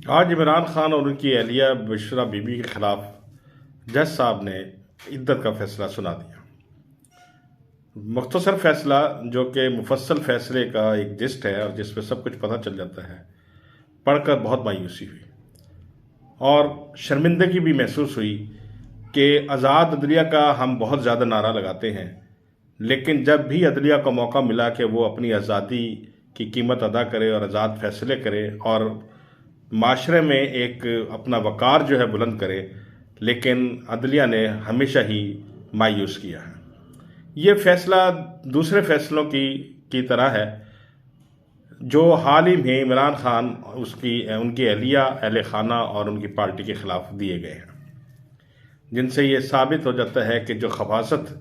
آج عمران خان اور ان کی اہلیہ بشرا بی بی کے خلاف جج صاحب نے عدت کا فیصلہ سنا دیا۔ مختصر فیصلہ جو کہ مفصل فیصلے کا ایک جسٹ ہے اور جس پہ سب کچھ پتہ چل جاتا ہے، پڑھ کر بہت مایوسی ہوئی اور شرمندگی بھی محسوس ہوئی کہ آزاد عدلیہ کا ہم بہت زیادہ نعرہ لگاتے ہیں، لیکن جب بھی عدلیہ کو موقع ملا کہ وہ اپنی آزادی کی قیمت ادا کرے اور آزاد فیصلے کرے اور معاشرے میں ایک اپنا وقار جو ہے بلند کرے، لیکن عدلیہ نے ہمیشہ ہی مایوس کیا ہے۔ یہ فیصلہ دوسرے فیصلوں کی طرح ہے جو حال ہی میں عمران خان ان کی اہلیہ، اہل خانہ اور ان کی پارٹی کے خلاف دیے گئے ہیں، جن سے یہ ثابت ہو جاتا ہے کہ جو خباثت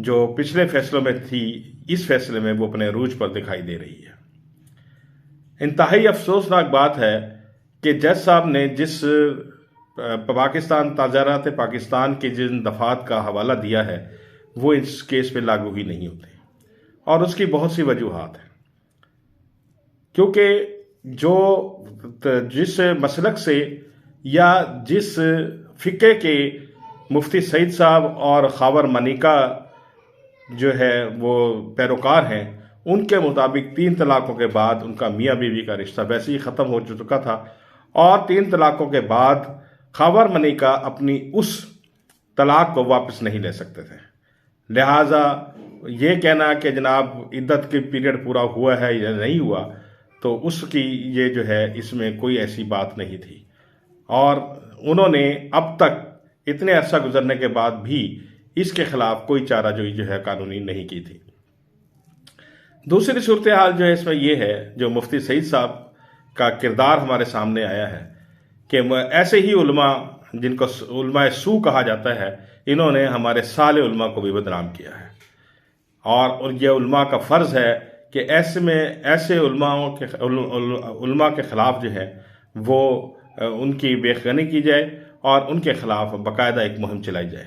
جو پچھلے فیصلوں میں تھی، اس فیصلے میں وہ اپنے عروج پر دکھائی دے رہی ہے۔ انتہائی افسوسناک بات ہے کہ جج صاحب نے جس پاکستان تاجرات پاکستان کے جن دفعات کا حوالہ دیا ہے وہ اس کیس پہ لاگو ہی نہیں ہوتے، اور اس کی بہت سی وجوہات ہیں، کیونکہ جس مسلک سے یا جس فقہ کے مفتی سعید صاحب اور خاور منیکا جو ہے وہ پیروکار ہیں، ان کے مطابق 3 طلاقوں کے بعد ان کا میاں بیوی کا رشتہ ویسے ہی ختم ہو چکا تھا، اور 3 طلاقوں کے بعد خاور منیکا اپنی اس طلاق کو واپس نہیں لے سکتے تھے۔ لہٰذا یہ کہنا کہ جناب عدت کی پیریڈ پورا ہوا ہے یا نہیں ہوا، تو اس کی یہ جو ہے اس میں کوئی ایسی بات نہیں تھی، اور انہوں نے اب تک اتنے عرصہ گزرنے کے بعد بھی اس کے خلاف کوئی چارہ جوئی جو ہے قانونی نہیں کی تھی۔ دوسری صورتحال جو ہے اس میں یہ ہے، جو مفتی سعید صاحب کا کردار ہمارے سامنے آیا ہے کہ ایسے ہی علماء جن کو علماء سو کہا جاتا ہے، انہوں نے ہمارے صالح علماء کو بھی بدنام کیا ہے، اور یہ علماء کا فرض ہے کہ ایسے علماء کے خلاف جو ہے وہ ان کی بے غنی کی جائے اور ان کے خلاف باقاعدہ ایک مہم چلائی جائے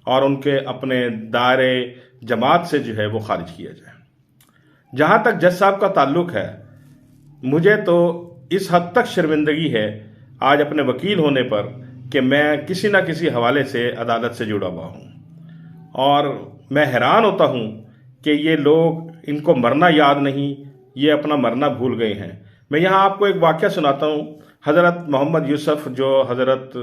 اور ان کے اپنے دائرے جماعت سے جو ہے وہ خارج کیا جائے۔ جہاں تک جج صاحب کا تعلق ہے، مجھے تو اس حد تک شرمندگی ہے آج اپنے وکیل ہونے پر کہ میں کسی نہ کسی حوالے سے عدالت سے جڑا ہوا ہوں، اور میں حیران ہوتا ہوں کہ یہ لوگ، ان کو مرنا یاد نہیں، یہ اپنا مرنا بھول گئے ہیں۔ میں یہاں آپ کو ایک واقعہ سناتا ہوں۔ حضرت محمد یوسف جو حضرت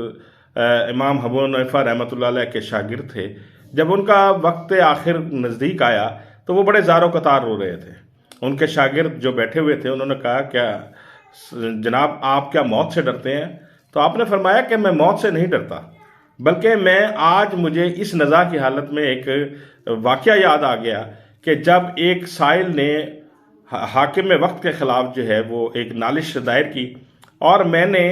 امام ابو حنیفہ رحمۃ اللہ علیہ کے شاگرد تھے، جب ان کا وقت آخر نزدیک آیا تو وہ بڑے زار و قطار رو رہے تھے۔ ان کے شاگرد جو بیٹھے ہوئے تھے انہوں نے کہا، کیا جناب آپ کیا موت سے ڈرتے ہیں؟ تو آپ نے فرمایا کہ میں موت سے نہیں ڈرتا، بلکہ مجھے اس نزاع کی حالت میں ایک واقعہ یاد آ گیا کہ جب ایک سائل نے حاکم وقت کے خلاف جو ہے وہ ایک نالش دائر کی، اور میں نے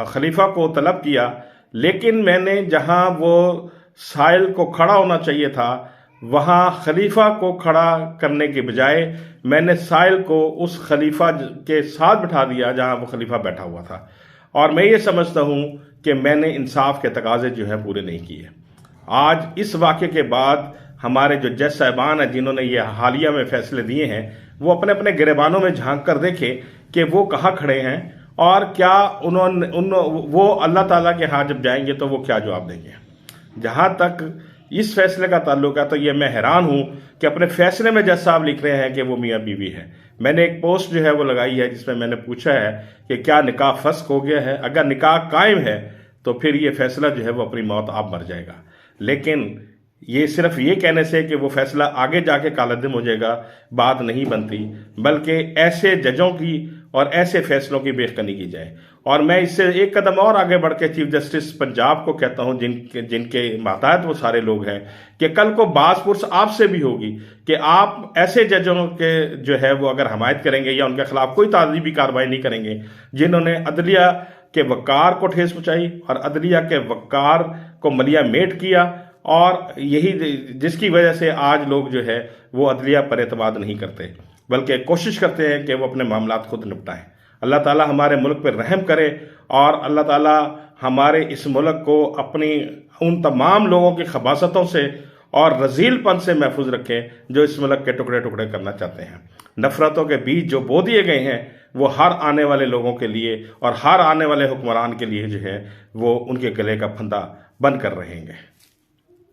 خلیفہ کو طلب کیا، لیکن میں نے جہاں وہ سائل کو کھڑا ہونا چاہیے تھا وہاں خلیفہ کو کھڑا کرنے کے بجائے میں نے سائل کو اس خلیفہ کے ساتھ بٹھا دیا جہاں وہ خلیفہ بیٹھا ہوا تھا، اور میں یہ سمجھتا ہوں کہ میں نے انصاف کے تقاضے جو ہیں پورے نہیں کیے۔ آج اس واقعے کے بعد ہمارے جو جج صاحبان ہیں جنہوں نے یہ حالیہ میں فیصلے دیے ہیں، وہ اپنے اپنے گریبانوں میں جھانک کر دیکھیں کہ وہ کہاں کھڑے ہیں، اور کیا وہ اللہ تعالیٰ کے ہاں جب جائیں گے تو وہ کیا جواب دیں گے۔ جہاں تک اس فیصلے کا تعلق ہے تو یہ میں حیران ہوں کہ اپنے فیصلے میں جج صاحب لکھ رہے ہیں کہ وہ میاں بیوی ہے۔ میں نے ایک پوسٹ جو ہے وہ لگائی ہے جس میں میں نے پوچھا ہے کہ کیا نکاح فسخ ہو گیا ہے؟ اگر نکاح قائم ہے تو پھر یہ فیصلہ جو ہے وہ اپنی موت آپ مر جائے گا، لیکن یہ صرف یہ کہنے سے کہ وہ فیصلہ آگے جا کے کالعدم ہو جائے گا بات نہیں بنتی، بلکہ ایسے ججوں کی اور ایسے فیصلوں کی بےخنی کی جائے۔ اور میں اس سے ایک قدم اور آگے بڑھ کے چیف جسٹس پنجاب کو کہتا ہوں، جن کے ماتحت وہ سارے لوگ ہیں، کہ کل کو باز پرس آپ سے بھی ہوگی کہ آپ ایسے ججوں کے جو ہے وہ اگر حمایت کریں گے یا ان کے خلاف کوئی تعزیبی کارروائی نہیں کریں گے جنہوں نے عدلیہ کے وقار کو ٹھیس پہنچائی اور عدلیہ کے وقار کو ملیہ میٹ کیا، اور یہی جس کی وجہ سے آج لوگ جو ہے وہ عدلیہ پر اعتماد نہیں کرتے، بلکہ کوشش کرتے ہیں کہ وہ اپنے معاملات خود نپٹائیں۔ اللہ تعالیٰ ہمارے ملک پر رحم کرے، اور اللہ تعالیٰ ہمارے اس ملک کو اپنی ان تمام لوگوں کی خباثتوں سے اور رذیل پن سے محفوظ رکھے جو اس ملک کے ٹکڑے ٹکڑے کرنا چاہتے ہیں۔ نفرتوں کے بیج جو بو دیے گئے ہیں وہ ہر آنے والے لوگوں کے لیے اور ہر آنے والے حکمران کے لیے جو ہے وہ ان کے گلے کا پھندا بن کر رہیں گے.